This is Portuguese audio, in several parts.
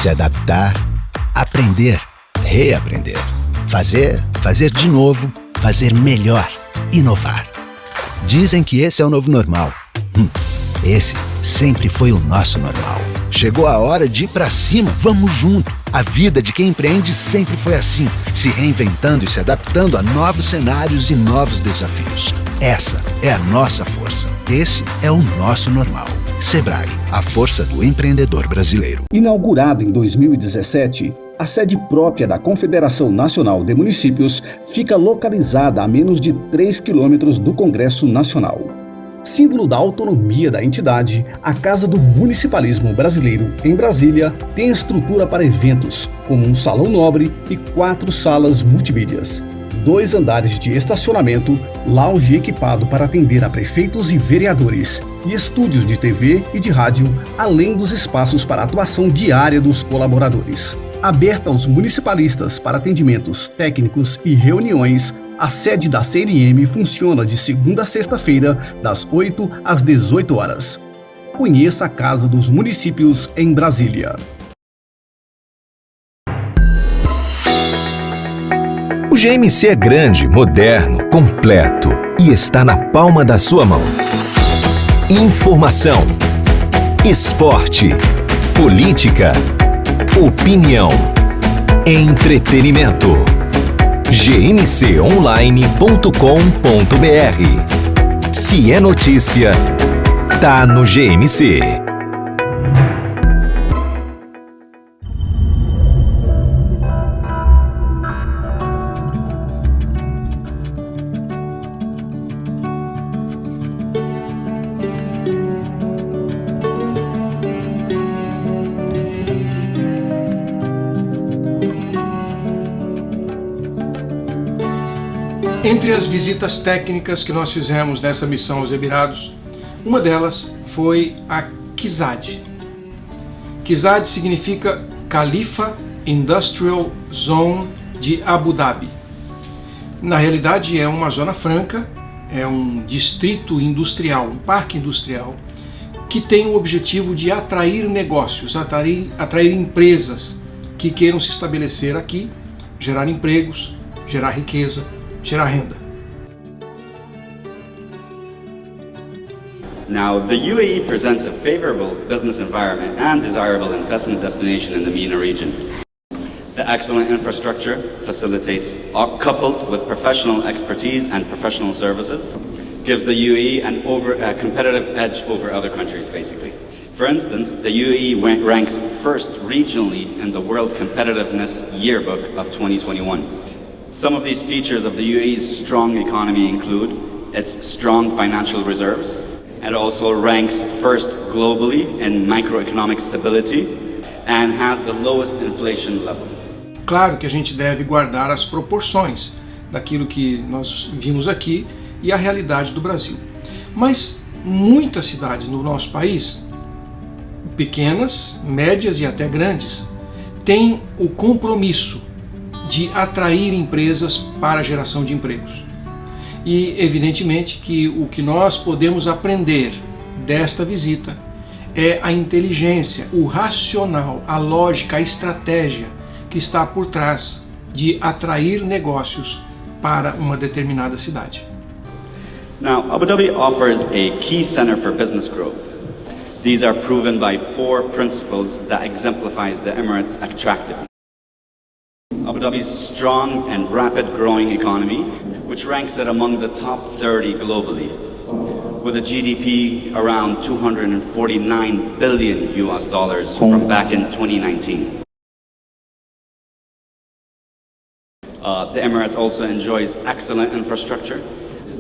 Se adaptar, aprender, reaprender. Fazer de novo, fazer melhor, inovar. Dizem que esse é o novo normal. Esse sempre foi o nosso normal. Chegou a hora de ir pra cima, vamos junto. A vida de quem empreende sempre foi assim, se reinventando e se adaptando a novos cenários e novos desafios. Essa é a nossa força. Esse é o nosso normal. Sebrae, a força do empreendedor brasileiro. Inaugurada em 2017, a sede própria da Confederação Nacional de Municípios fica localizada a menos de 3 quilômetros do Congresso Nacional. Símbolo da autonomia da entidade, a Casa do Municipalismo Brasileiro, em Brasília, tem estrutura para eventos, como um salão nobre e 4 salas multimídias, 2 andares de estacionamento, lounge equipado para atender a prefeitos e vereadores, e estúdios de TV e de rádio, além dos espaços para atuação diária dos colaboradores. Aberta aos municipalistas para atendimentos técnicos e reuniões, a sede da CNM funciona de segunda a sexta-feira, das 8 às 18 horas. Conheça a Casa dos Municípios em Brasília. O GMC é grande, moderno, completo e está na palma da sua mão. Informação, esporte, política, opinião, entretenimento. gmconline.com.br. Se é notícia, tá no GMC. Entre as visitas técnicas que nós fizemos nessa missão aos Emirados, uma delas foi a KIZAD. KIZAD significa Khalifa Industrial Zone de Abu Dhabi. Na realidade é uma zona franca, é um distrito industrial, um parque industrial, que tem o objetivo de atrair negócios, atrair empresas que queiram se estabelecer aqui, gerar empregos, gerar riqueza, gerar renda. Now, the UAE presents a favorable business environment and desirable investment destination in the MENA region. The excellent infrastructure facilitates, coupled with professional expertise and professional services, gives the UAE a competitive edge over other countries, basically. For instance, the UAE ranks first regionally in the World Competitiveness Yearbook of 2021. Some of these features of the UAE's strong economy include its strong financial reserves, and also ranks first globally in macroeconomic stability, and has the lowest inflation levels. Claro que a gente deve guardar as proporções daquilo que nós vimos aqui e a realidade do Brasil. Mas muitas cidades no nosso país, pequenas, médias e até grandes, têm o compromisso de atrair empresas para a geração de empregos. E evidentemente que o que nós podemos aprender desta visita é a inteligência, o racional, a lógica, a estratégia que está por trás de atrair negócios para uma determinada cidade. Now, Abu Dhabi offers a key center for business growth. These are proven by 4 principles that exemplifies the Emirates' attractiveness. Abu Dhabi's strong and rapid growing economy, which ranks it among the top 30 globally, with a GDP around 249 billion US dollars from back in 2019. The Emirate also enjoys excellent infrastructure,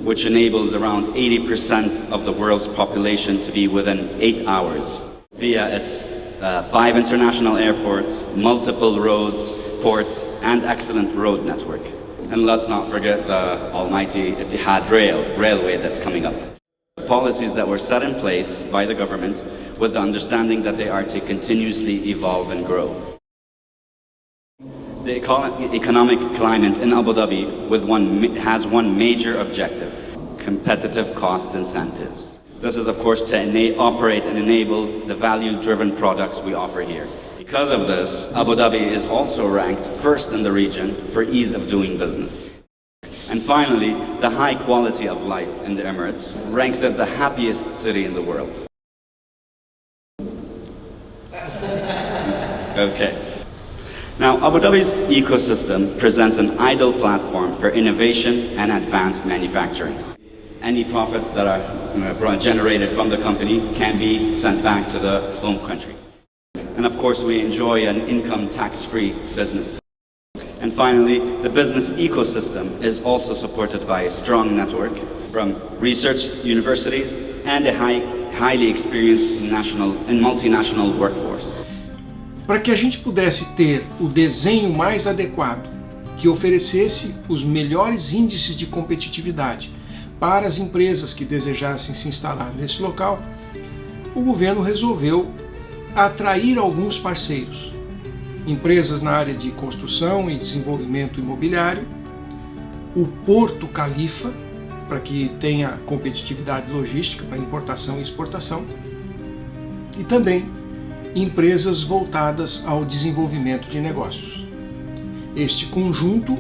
which enables around 80% of the world's population to be within 8 hours via its 5 international airports, multiple roads, ports, and excellent road network. And let's not forget the almighty Etihad railway that's coming up. Policies that were set in place by the government with the understanding that they are to continuously evolve and grow. The economic climate in Abu Dhabi has one major objective: competitive cost incentives. This is, of course, to operate and enable the value-driven products we offer here. Because of this, Abu Dhabi is also ranked first in the region for ease of doing business. And finally, the high quality of life in the Emirates ranks it the happiest city in the world. Okay. Now, Abu Dhabi's ecosystem presents an ideal platform for innovation and advanced manufacturing. Any profits that are generated from the company can be sent back to the home country. And of course, we enjoy an income tax-free business. And finally, the business ecosystem is also supported by a strong network from research universities and a highly experienced national and multinational workforce. Para que a gente pudesse ter o desenho mais adequado, que oferecesse os melhores índices de competitividade para as empresas que desejassem se instalar nesse local, o governo resolveu atrair alguns parceiros. Empresas na área de construção e desenvolvimento imobiliário, o Porto Califa, para que tenha competitividade logística para importação e exportação, e também empresas voltadas ao desenvolvimento de negócios. Este conjunto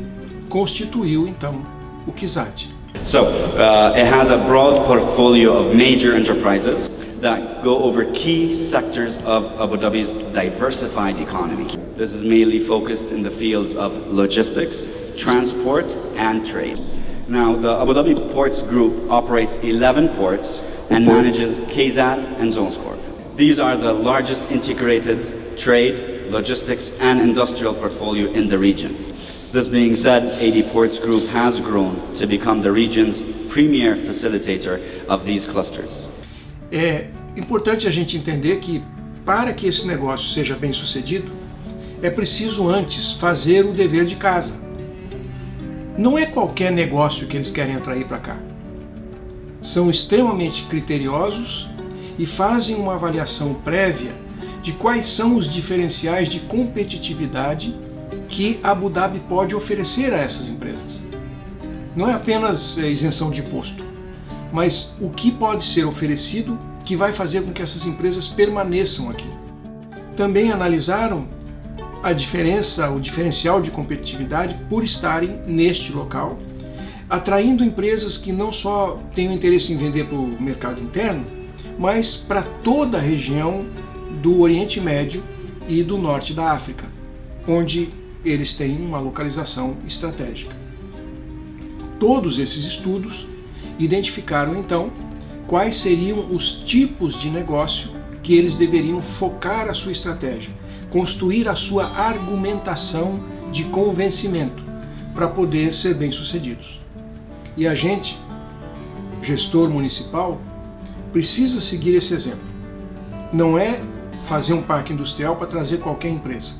constituiu então o KIZAD. So, it has a broad portfolio of major enterprises that go over key sectors of Abu Dhabi's diversified economy. This is mainly focused in the fields of logistics, transport, and trade. Now, the Abu Dhabi Ports Group operates 11 ports and manages KZAD and Zones Corp. These are the largest integrated trade, logistics, and industrial portfolio in the region. This being said, AD Ports Group has grown to become the region's premier facilitator of these clusters. É importante a gente entender que, para que esse negócio seja bem sucedido, é preciso antes fazer o dever de casa. Não é qualquer negócio que eles querem atrair para cá. São extremamente criteriosos e fazem uma avaliação prévia de quais são os diferenciais de competitividade que Abu Dhabi pode oferecer a essas empresas. Não é apenas isenção de imposto, mas o que pode ser oferecido que vai fazer com que essas empresas permaneçam aqui. Também analisaram a diferença, o diferencial de competitividade por estarem neste local, atraindo empresas que não só têm o interesse em vender para o mercado interno, mas para toda a região do Oriente Médio e do Norte da África, onde eles têm uma localização estratégica. Todos esses estudos identificaram então quais seriam os tipos de negócio que eles deveriam focar a sua estratégia, construir a sua argumentação de convencimento para poder ser bem-sucedidos. E a gente, gestor municipal, precisa seguir esse exemplo. Não é fazer um parque industrial para trazer qualquer empresa,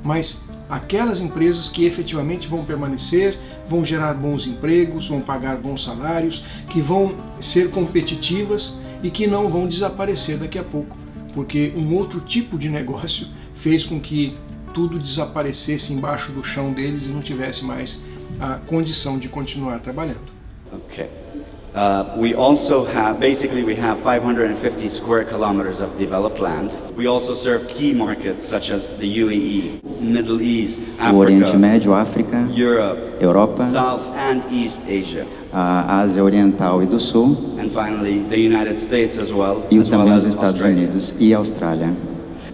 mas aquelas empresas que efetivamente vão permanecer, vão gerar bons empregos, vão pagar bons salários, que vão ser competitivas e que não vão desaparecer daqui a pouco, porque um outro tipo de negócio fez com que tudo desaparecesse embaixo do chão deles e não tivesse mais a condição de continuar trabalhando. Okay. We also have, basically we have 550 square kilometers of developed land. We also serve key markets such as the UAE, Middle East, o Oriente Médio, África, Europe, Europa, South and East Asia, a Ásia Oriental e do Sul, and finally the United States as well, e as também well os as Estados Australia. Unidos e Austrália.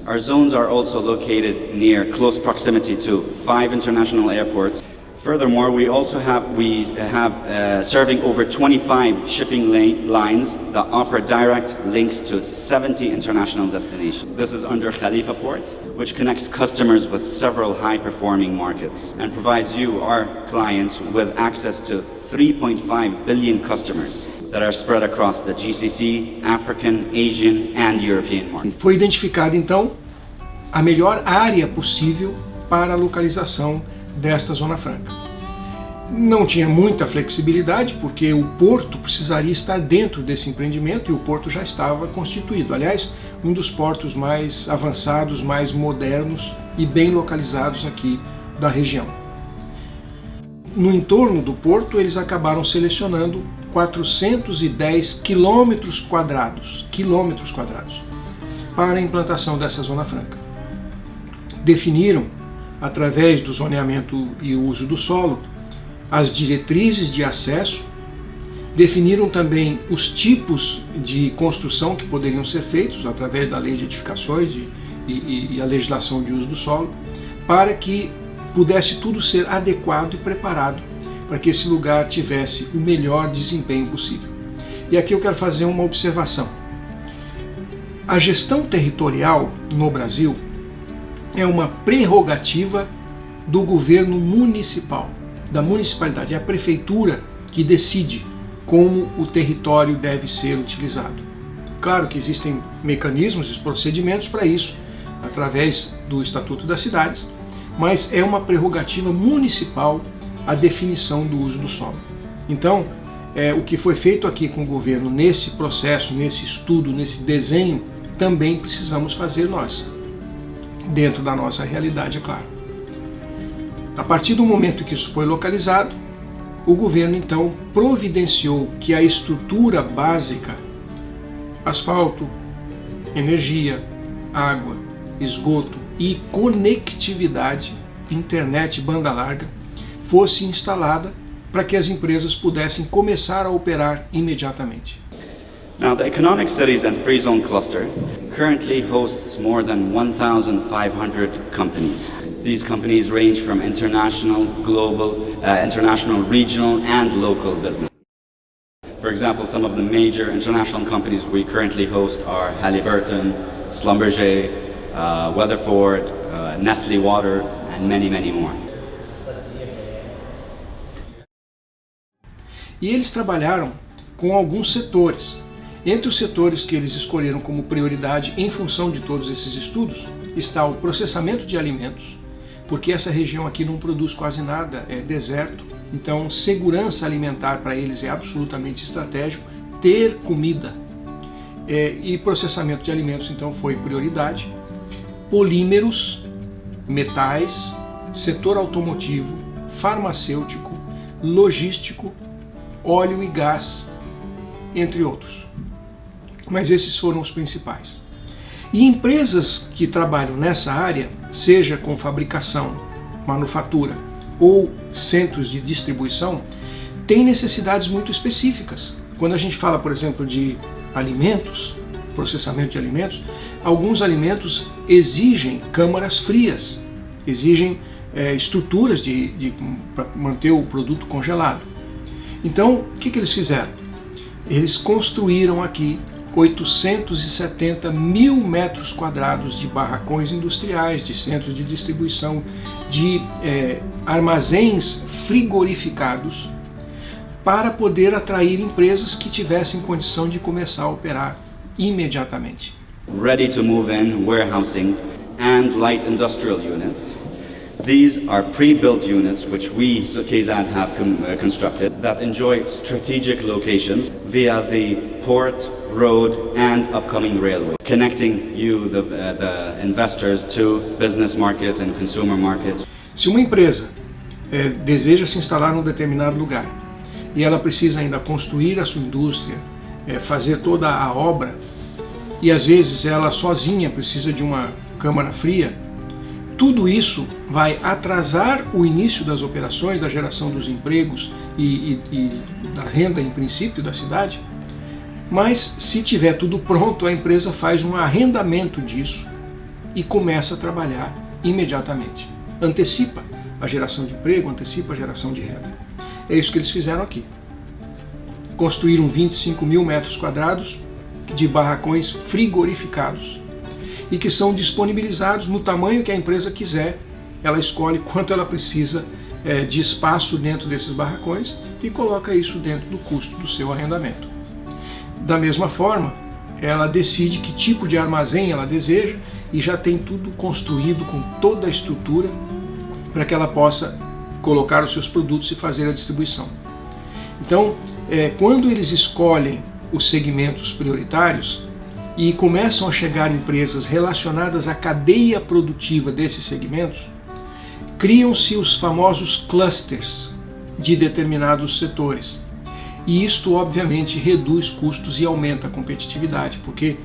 Our zones are also located near close proximity to 5 international airports. Furthermore, we have serving over 25 shipping lines that offer direct links to 70 international destinations. This is under Khalifa Port, which connects customers with several high-performing markets and provides you, our clients, with access to 3.5 billion customers that are spread across the GCC, African, Asian, and European markets. Foi identificada então a melhor área possível para a localização desta Zona Franca. Não tinha muita flexibilidade, porque o porto precisaria estar dentro desse empreendimento e o porto já estava constituído. Aliás, um dos portos mais avançados, mais modernos e bem localizados aqui da região. No entorno do porto, eles acabaram selecionando 410 quilômetros quadrados para a implantação dessa Zona Franca. definiram, através do zoneamento e uso do solo, as diretrizes de acesso, definiram também os tipos de construção que poderiam ser feitos através da lei de edificações e a legislação de uso do solo, para que pudesse tudo ser adequado e preparado para que esse lugar tivesse o melhor desempenho possível. E aqui eu quero fazer uma observação. A gestão territorial no Brasil é uma prerrogativa do governo municipal, da municipalidade. É a prefeitura que decide como o território deve ser utilizado. Claro que existem mecanismos e procedimentos para isso, através do Estatuto das Cidades, mas é uma prerrogativa municipal a definição do uso do solo. Então, o que foi feito aqui com o governo nesse processo, nesse estudo, nesse desenho, também precisamos fazer nós, dentro da nossa realidade, é claro. A partir do momento que isso foi localizado, o governo então providenciou que a estrutura básica, asfalto, energia, água, esgoto e conectividade, internet banda larga, fosse instalada para que as empresas pudessem começar a operar imediatamente. Now, the Economic Cities and Free Zone Cluster currently hosts more than 1,500 companies. These companies range from international, global, international, regional, and local business. For example, some of the major international companies we currently host are Halliburton, Schlumberger, Weatherford, Nestle Water, and many, many more. E eles trabalharam com alguns setores. Entre os setores que eles escolheram como prioridade em função de todos esses estudos está o processamento de alimentos, porque essa região aqui não produz quase nada, é deserto, então segurança alimentar para eles é absolutamente estratégico, ter comida. E processamento de alimentos então foi prioridade. Polímeros, metais, setor automotivo, farmacêutico, logístico, óleo e gás, entre outros. Mas esses foram os principais. E empresas que trabalham nessa área, seja com fabricação, manufatura ou centros de distribuição, têm necessidades muito específicas. Quando a gente fala, por exemplo, de alimentos, processamento de alimentos, alguns alimentos exigem câmaras frias, exigem estruturas para manter o produto congelado. Então, o que eles fizeram? Eles construíram aqui 870 mil metros quadrados de barracões industriais, de centros de distribuição, de armazéns frigorificados, para poder atrair empresas que tivessem condição de começar a operar imediatamente. Ready to move in warehousing and light industrial units. These are pre-built units which we, KZAD, have constructed that enjoy strategic locations via the port, road and upcoming railway, connecting you, the investors, to business markets and consumer markets. Se uma empresa deseja se instalar num determinado lugar e ela precisa ainda construir a sua indústria, fazer toda a obra, e às vezes ela sozinha precisa de uma câmara fria, tudo isso vai atrasar o início das operações, da geração dos empregos e da renda, em princípio, da cidade. Mas se tiver tudo pronto, a empresa faz um arrendamento disso e começa a trabalhar imediatamente. Antecipa a geração de emprego, antecipa a geração de renda. É isso que eles fizeram aqui. Construíram 25 mil metros quadrados de barracões frigorificados e que são disponibilizados no tamanho que a empresa quiser. Ela escolhe quanto ela precisa de espaço dentro desses barracões e coloca isso dentro do custo do seu arrendamento. Da mesma forma, ela decide que tipo de armazém ela deseja e já tem tudo construído com toda a estrutura para que ela possa colocar os seus produtos e fazer a distribuição. Então, quando eles escolhem os segmentos prioritários e começam a chegar empresas relacionadas à cadeia produtiva desses segmentos, criam-se os famosos clusters de determinados setores. E isto, obviamente, reduz custos e aumenta a competitividade, porque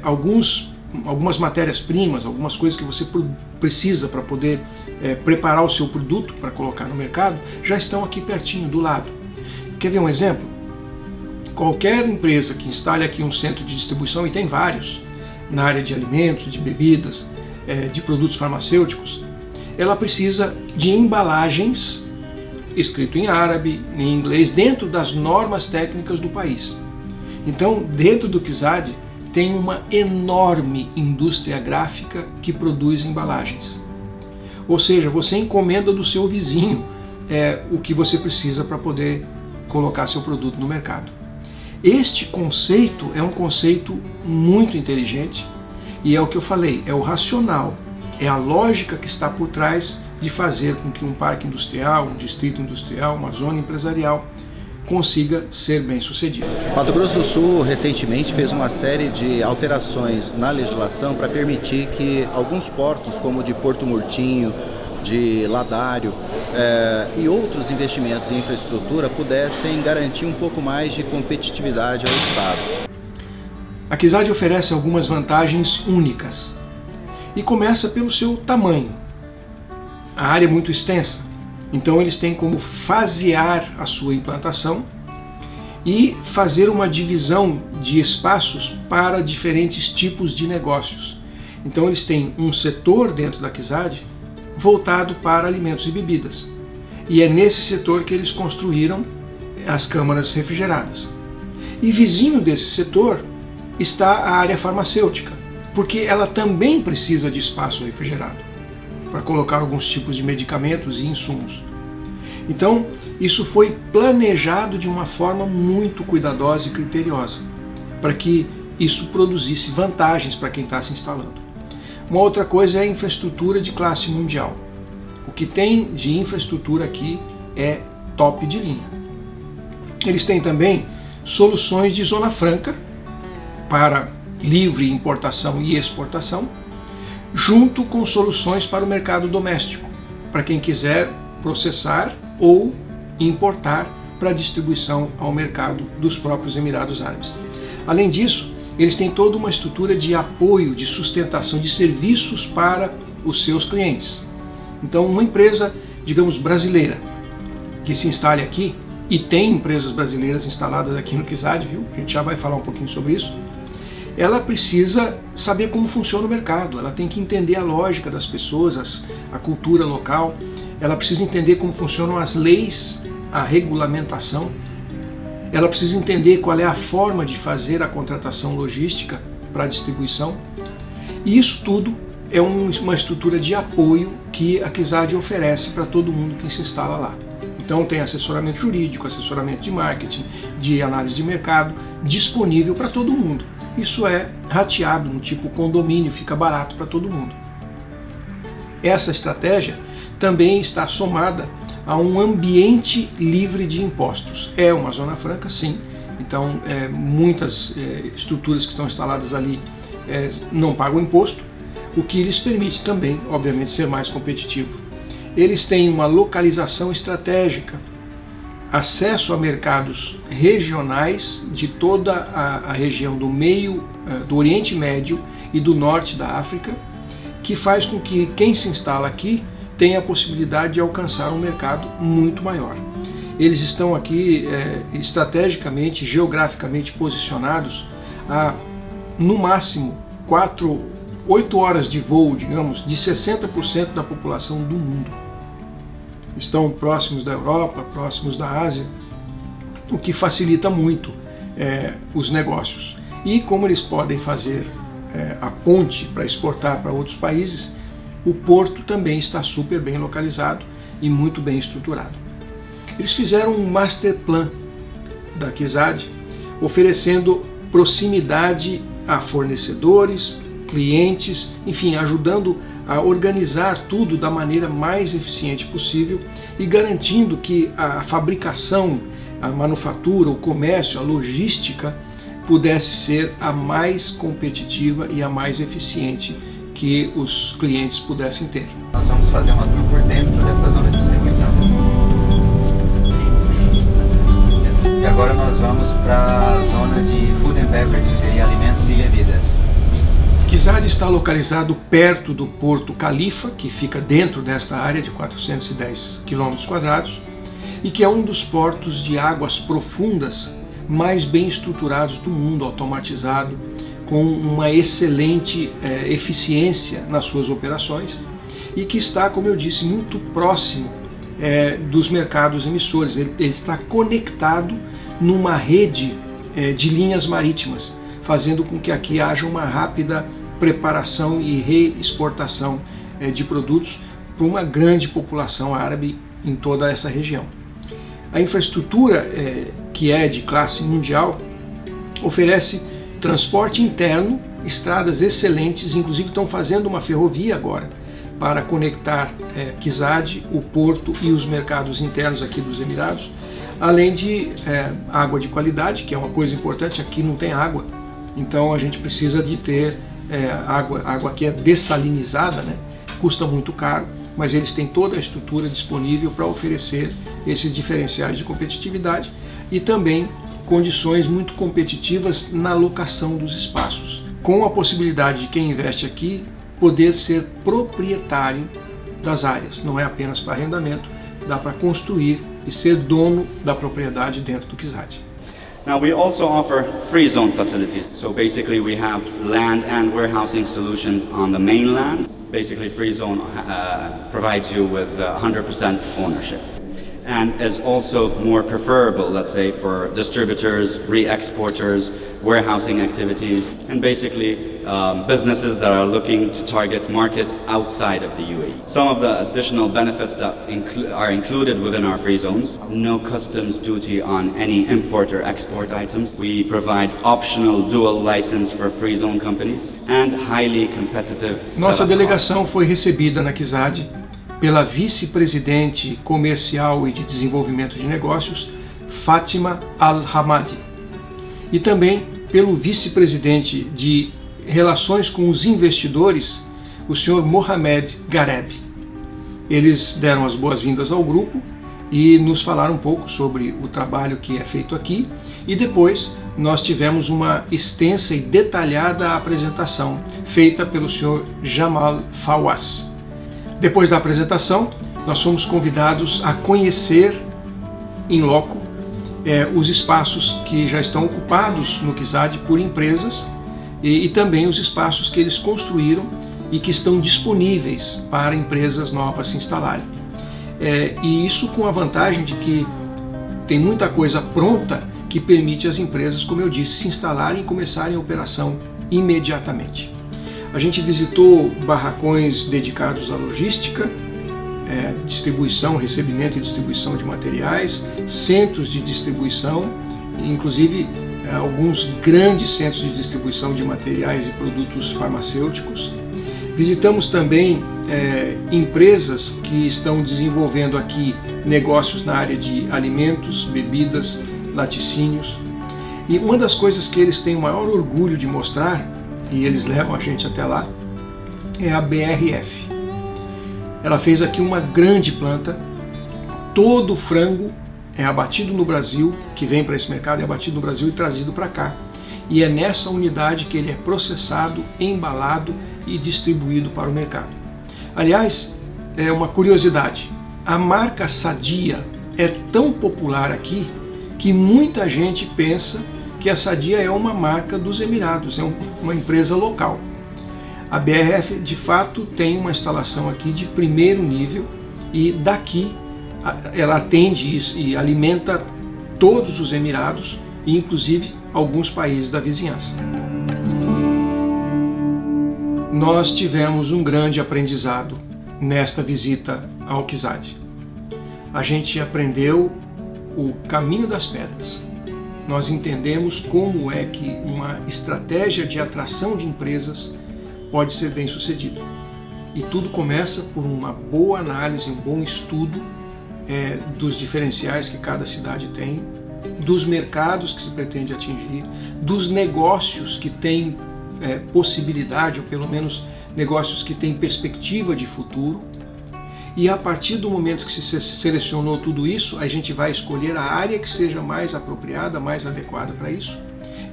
alguns algumas matérias-primas, algumas coisas que você precisa para poder preparar o seu produto para colocar no mercado, já estão aqui pertinho, do lado. Quer ver um exemplo? Qualquer empresa que instale aqui um centro de distribuição, e tem vários, na área de alimentos, de bebidas, de produtos farmacêuticos, ela precisa de embalagens escrito em árabe, em inglês, dentro das normas técnicas do país. Então, dentro do KIZAD, tem uma enorme indústria gráfica que produz embalagens. Ou seja, você encomenda do seu vizinho o que você precisa para poder colocar seu produto no mercado. Este conceito é um conceito muito inteligente e é o que eu falei, é o racional, é a lógica que está por trás de fazer com que um parque industrial, um distrito industrial, uma zona empresarial consiga ser bem sucedido. Mato Grosso do Sul recentemente fez uma série de alterações na legislação para permitir que alguns portos, como o de Porto Murtinho, de Ladário e outros investimentos em infraestrutura pudessem garantir um pouco mais de competitividade ao Estado. A KIZAD oferece algumas vantagens únicas e começa pelo seu tamanho. A área é muito extensa, então eles têm como fasear a sua implantação e fazer uma divisão de espaços para diferentes tipos de negócios. Então eles têm um setor dentro da KIZAD voltado para alimentos e bebidas. E é nesse setor que eles construíram as câmaras refrigeradas. E vizinho desse setor está a área farmacêutica, porque ela também precisa de espaço refrigerado para colocar alguns tipos de medicamentos e insumos. Então, isso foi planejado de uma forma muito cuidadosa e criteriosa, para que isso produzisse vantagens para quem está se instalando. Uma outra coisa é a infraestrutura de classe mundial. O que tem de infraestrutura aqui é top de linha. Eles têm também soluções de zona franca para livre importação e exportação, junto com soluções para o mercado doméstico, para quem quiser processar ou importar para distribuição ao mercado dos próprios Emirados Árabes. Além disso, eles têm toda uma estrutura de apoio, de sustentação de serviços para os seus clientes. Então, uma empresa, digamos, brasileira, que se instale aqui, e tem empresas brasileiras instaladas aqui no KIZAD, viu? A gente já vai falar um pouquinho sobre isso. Ela precisa saber como funciona o mercado, ela tem que entender a lógica das pessoas, a cultura local, ela precisa entender como funcionam as leis, a regulamentação, ela precisa entender qual é a forma de fazer a contratação logística para a distribuição. E isso tudo é uma estrutura de apoio que a KIZAD oferece para todo mundo que se instala lá. Então tem assessoramento jurídico, assessoramento de marketing, de análise de mercado, disponível para todo mundo. Isso é rateado no tipo condomínio, fica barato para todo mundo. Essa estratégia também está somada a um ambiente livre de impostos. É uma zona franca, sim. Então muitas estruturas que estão instaladas ali não pagam imposto, o que lhes permite também, obviamente, ser mais competitivo. Eles têm uma localização estratégica, acesso a mercados regionais de toda a região do meio, do Oriente Médio e do norte da África, que faz com que quem se instala aqui tenha a possibilidade de alcançar um mercado muito maior. Eles estão aqui estrategicamente, geograficamente posicionados a, no máximo, 8 horas de voo, digamos, de 60% da população do mundo. Estão próximos da Europa, próximos da Ásia, o que facilita muito os negócios. E como eles podem fazer a ponte para exportar para outros países, o porto também está super bem localizado e muito bem estruturado. Eles fizeram um master plan da KIZAD, oferecendo proximidade a fornecedores, clientes, enfim, ajudando a organizar tudo da maneira mais eficiente possível e garantindo que a fabricação, a manufatura, o comércio, a logística pudesse ser a mais competitiva e a mais eficiente que os clientes pudessem ter. Nós vamos fazer uma tour por dentro dessa zona de distribuição. E agora nós vamos para a zona de food and beverage, que seria alimentos e bebidas. Kizad está localizado perto do Porto Califa, que fica dentro desta área de 410 km², e que é um dos portos de águas profundas mais bem estruturados do mundo, automatizado, com uma excelente eficiência nas suas operações e que está, como eu disse, muito próximo dos mercados emissores. Ele está conectado numa rede de linhas marítimas, fazendo com que aqui haja uma rápida preparação e reexportação de produtos para uma grande população árabe em toda essa região. A infraestrutura, que é de classe mundial, oferece transporte interno, estradas excelentes, inclusive estão fazendo uma ferrovia agora para conectar Kizad, o porto e os mercados internos aqui dos Emirados, além de água de qualidade, que é uma coisa importante. Aqui não tem água, então a gente precisa de ter água que é dessalinizada, né? Custa muito caro, mas eles têm toda a estrutura disponível para oferecer esses diferenciais de competitividade e também condições muito competitivas na locação dos espaços, com a possibilidade de quem investe aqui poder ser proprietário das áreas. Não é apenas para arrendamento, dá para construir e ser dono da propriedade dentro do Kizad. Now we also offer free zone facilities. So basically we have land and warehousing solutions on the mainland. Basically free zone provides you with 100% ownership. And is also more preferable, let's say, for distributors, re-exporters, warehousing activities, and basically businesses that are looking to target markets outside of the UAE. Some of the additional benefits that are included within our free zones: no customs duty on any import or export items. We provide optional dual license for free zone companies and highly competitive. Nossa delegação foi recebida na Kizad pela vice-presidente comercial e de desenvolvimento de negócios, Fátima Al-Hamadi, e também pelo vice-presidente de relações com os investidores, o senhor Mohamed Gareb. Eles deram as boas-vindas ao grupo e nos falaram um pouco sobre o trabalho que é feito aqui, e depois nós tivemos uma extensa e detalhada apresentação feita pelo senhor Jamal Fawaz. Depois da apresentação, nós fomos convidados a conhecer em loco os espaços que já estão ocupados no Kizad por empresas e também os espaços que eles construíram e que estão disponíveis para empresas novas se instalarem. E isso com a vantagem de que tem muita coisa pronta que permite às empresas, como eu disse, se instalarem e começarem a operação imediatamente. A gente visitou barracões dedicados à logística, distribuição, recebimento e distribuição de materiais, centros de distribuição, inclusive alguns grandes centros de distribuição de materiais e produtos farmacêuticos. Visitamos também empresas que estão desenvolvendo aqui negócios na área de alimentos, bebidas, laticínios. E uma das coisas que eles têm o maior orgulho de mostrar, e eles levam a gente até lá, é a BRF. Ela fez aqui uma grande planta. Todo o frango é abatido no Brasil, que vem para esse mercado, é abatido no Brasil e trazido para cá. E é nessa unidade que ele é processado, embalado e distribuído para o mercado. Aliás, é uma curiosidade, a marca Sadia é tão popular aqui que muita gente pensa que a Sadia é uma marca dos Emirados, é uma empresa local. A BRF, de fato, tem uma instalação aqui de primeiro nível e daqui ela atende isso e alimenta todos os Emirados e inclusive alguns países da vizinhança. Nós tivemos um grande aprendizado nesta visita ao Kizad. A gente aprendeu o caminho das pedras. Nós entendemos como é que uma estratégia de atração de empresas pode ser bem sucedida. E tudo começa por uma boa análise, um bom estudo dos diferenciais que cada cidade tem, dos mercados que se pretende atingir, dos negócios que têm possibilidade, ou pelo menos negócios que têm perspectiva de futuro. E a partir do momento que se selecionou tudo isso, a gente vai escolher a área que seja mais apropriada, mais adequada para isso.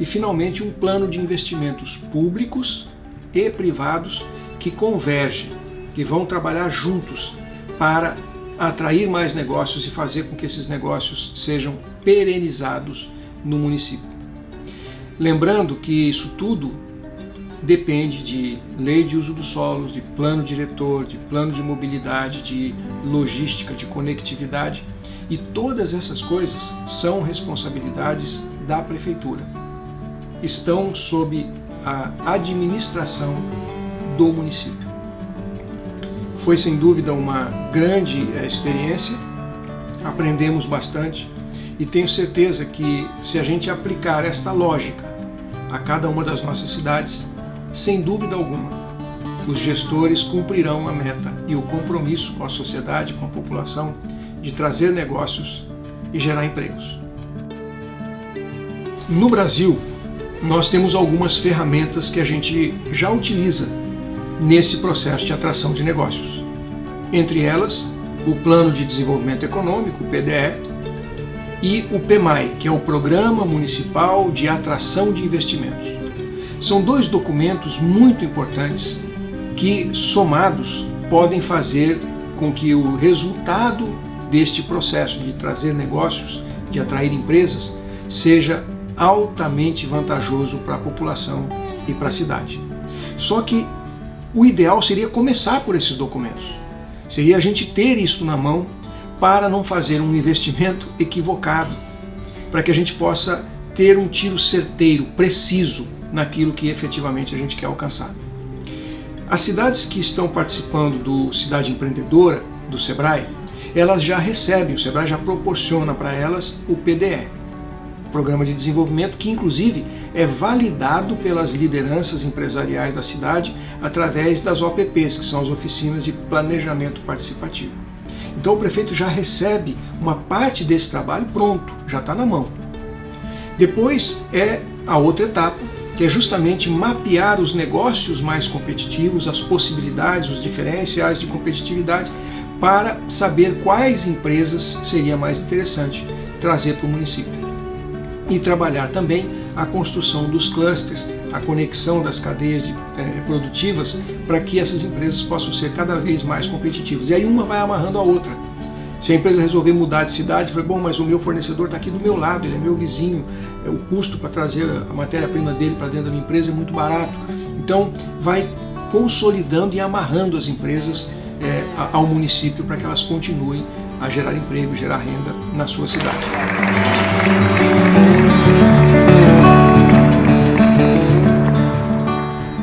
E finalmente um plano de investimentos públicos e privados que convergem, que vão trabalhar juntos para atrair mais negócios e fazer com que esses negócios sejam perenizados no município. Lembrando que isso tudo depende de lei de uso do solo, de plano diretor, de plano de mobilidade, de logística, de conectividade, e todas essas coisas são responsabilidades da prefeitura. Estão sob a administração do município. Foi sem dúvida uma grande experiência, aprendemos bastante e tenho certeza que se a gente aplicar esta lógica a cada uma das nossas cidades, sem dúvida alguma, os gestores cumprirão a meta e o compromisso com a sociedade, com a população, de trazer negócios e gerar empregos. No Brasil, nós temos algumas ferramentas que a gente já utiliza nesse processo de atração de negócios. Entre elas, o Plano de Desenvolvimento Econômico, o PDE, e o PMAE, que é o Programa Municipal de Atração de Investimentos. São dois documentos muito importantes que, somados, podem fazer com que o resultado deste processo de trazer negócios, de atrair empresas, seja altamente vantajoso para a população e para a cidade. Só que o ideal seria começar por esses documentos. Seria a gente ter isso na mão para não fazer um investimento equivocado, para que a gente possa ter um tiro certeiro, preciso, naquilo que efetivamente a gente quer alcançar. As cidades que estão participando do Cidade Empreendedora, do Sebrae, elas já recebem, o Sebrae já proporciona para elas o PDE, Programa de Desenvolvimento, que inclusive é validado pelas lideranças empresariais da cidade através das OPPs, que são as Oficinas de Planejamento Participativo. Então o prefeito já recebe uma parte desse trabalho pronto, já está na mão. Depois é a outra etapa, que é justamente mapear os negócios mais competitivos, as possibilidades, os diferenciais de competitividade, para saber quais empresas seria mais interessante trazer para o município. E trabalhar também a construção dos clusters, a conexão das cadeias produtivas, para que essas empresas possam ser cada vez mais competitivas. E aí uma vai amarrando a outra. Se a empresa resolver mudar de cidade, fala, bom, mas o meu fornecedor está aqui do meu lado, ele é meu vizinho, o custo para trazer a matéria-prima dele para dentro da minha empresa é muito barato. Então vai consolidando e amarrando as empresas ao município para que elas continuem a gerar emprego, gerar renda na sua cidade.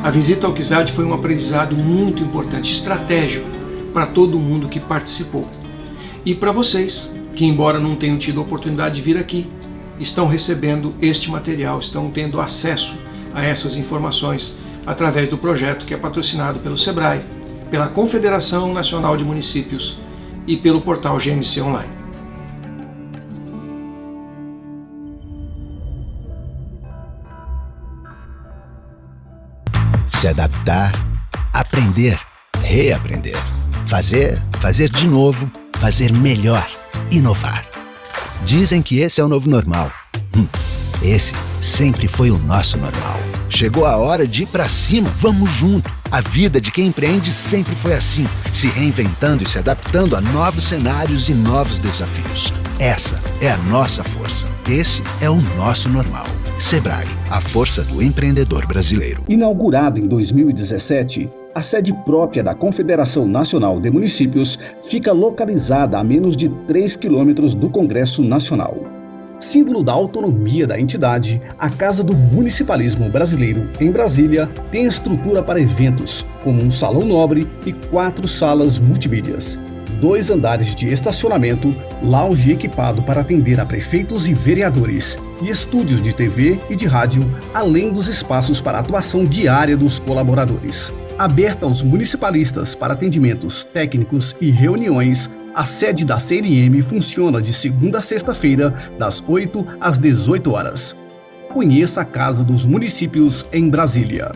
A visita ao KIZAD foi um aprendizado muito importante, estratégico para todo mundo que participou. E para vocês, que embora não tenham tido a oportunidade de vir aqui, estão recebendo este material, estão tendo acesso a essas informações através do projeto que é patrocinado pelo Sebrae, pela Confederação Nacional de Municípios e pelo portal GMC Online. Se adaptar, aprender, reaprender, fazer de novo, fazer melhor, inovar. Dizem que esse é o novo normal. Esse sempre foi o nosso normal. Chegou a hora de ir pra cima, vamos junto. A vida de quem empreende sempre foi assim, se reinventando e se adaptando a novos cenários e novos desafios. Essa é a nossa força. Esse é o nosso normal. Sebrae, a força do empreendedor brasileiro. Inaugurada em 2017, a sede própria da Confederação Nacional de Municípios fica localizada a menos de 3 quilômetros do Congresso Nacional. Símbolo da autonomia da entidade, a Casa do Municipalismo Brasileiro, em Brasília, tem estrutura para eventos, como um salão nobre e 4 salas multimídias, 2 andares de estacionamento, lounge equipado para atender a prefeitos e vereadores, e estúdios de TV e de rádio, além dos espaços para atuação diária dos colaboradores. Aberta aos municipalistas para atendimentos técnicos e reuniões, a sede da CNM funciona de segunda a sexta-feira, das 8 às 18 horas. Conheça a Casa dos Municípios em Brasília.